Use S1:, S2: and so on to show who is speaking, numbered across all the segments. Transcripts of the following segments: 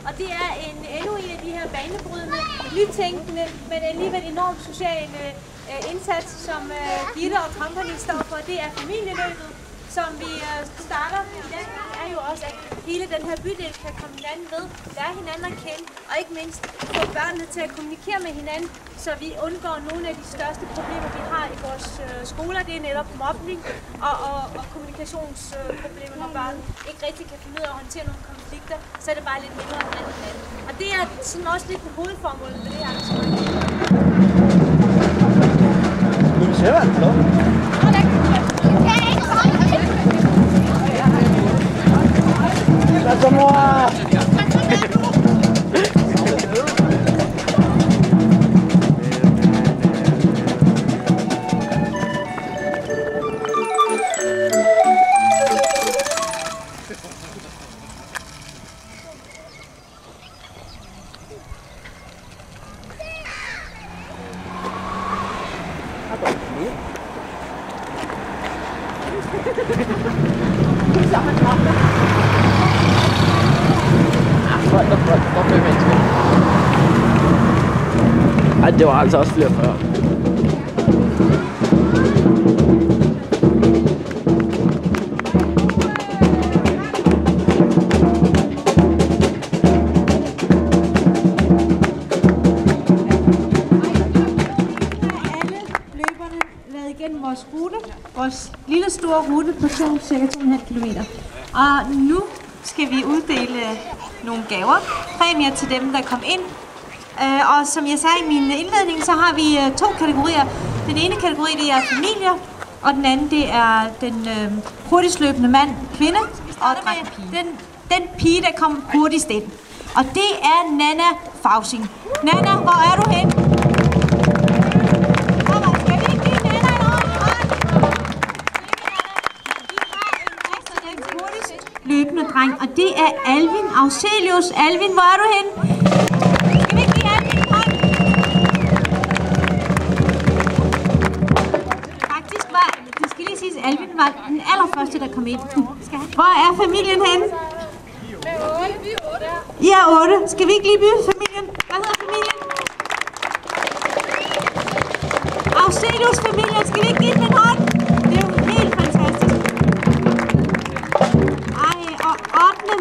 S1: Og det er endnu en af de her banebrydende, nytænkende, men alligevel enormt sociale indsats, som Gitte og Company står for. Det er familieløbet, som vi starter i dag. Det er jo også, at hele den her bydel kan komme hinanden ved, lære hinanden at kende, og ikke mindst få børnene til at kommunikere med hinanden, så vi undgår nogle af de største problemer, vi har i vores skoler. Det er netop mobning og kommunikationsproblemer, når børn ikke rigtig kan finde ud af at håndtere nogle konflikter, så er det bare lidt mindre end andet. Og det er sådan også lidt hovedformålet med det her arrangement.
S2: Nu ser jeg det, eller? Lâche-moi! Ej, det var altså også flere før.
S1: Vores rute, vores lille store rute på cirka 2,5 km. Og nu skal vi uddele nogle gaver, præmier til dem, der kom ind. Og som jeg sagde i min indledning, så har vi to kategorier. Den ene kategori, det er familier, og den anden, det er den hurtigst løbende mand, kvinde og dreng-pige. Den pige, der kom hurtigst ind. Og det er Nana Fausing. Nana, hvor er du hen? Løbende dreng, og det er Alvin Auselius. Alvin, hvor er du henne? Skal vi ikke give Alvin en hånd? Faktisk var, det skal lige siges, Alvin var den allerførste, der kom ind. Hvor er familien henne? I er 8. Skal vi ikke lige byde familien? Hvad hedder familien? Auselius familien, skal vi ikke give dem en hånd? Det er jo helt fantastisk.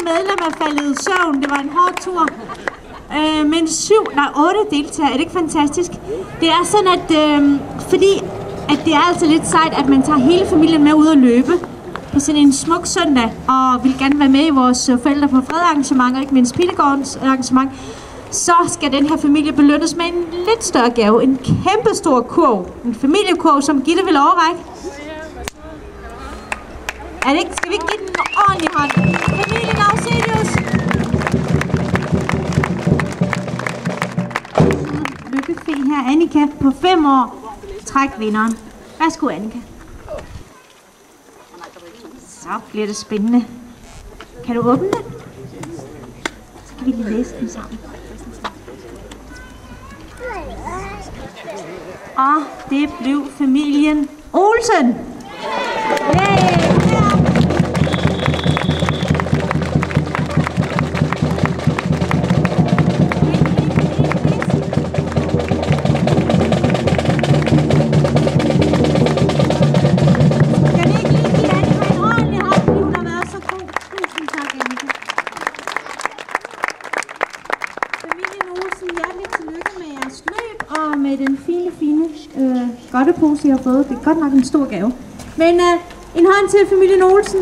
S1: Medlem er faldet i søvn. Det var en hård tur. Men 8 deltagere. Er det ikke fantastisk? Det er sådan, at fordi at det er altså lidt sejt, at man tager hele familien med ud at løbe på sådan en smuk søndag, og vil gerne være med i vores forældre på fred arrangement, og ikke mindst Pillegårdens arrangement, så skal den her familie belønnes med en lidt større gave. En kæmpe stor kurv. En familiekurv, som Gitte vil overrække. Er det ikke? Skal vi ikke give den en ordentlig hånd? Familien Auselius! Lykkefri her, Annika, på 5 år. Træk vinderen. Værsgo, Annika. Så bliver det spændende. Kan du åbne den? Så kan vi lige læse den sammen. Og det blev familien Olsen. Yay! Godtepose, jeg har fået. Det er godt nok en stor gave. Men en hånd til familien Olsen.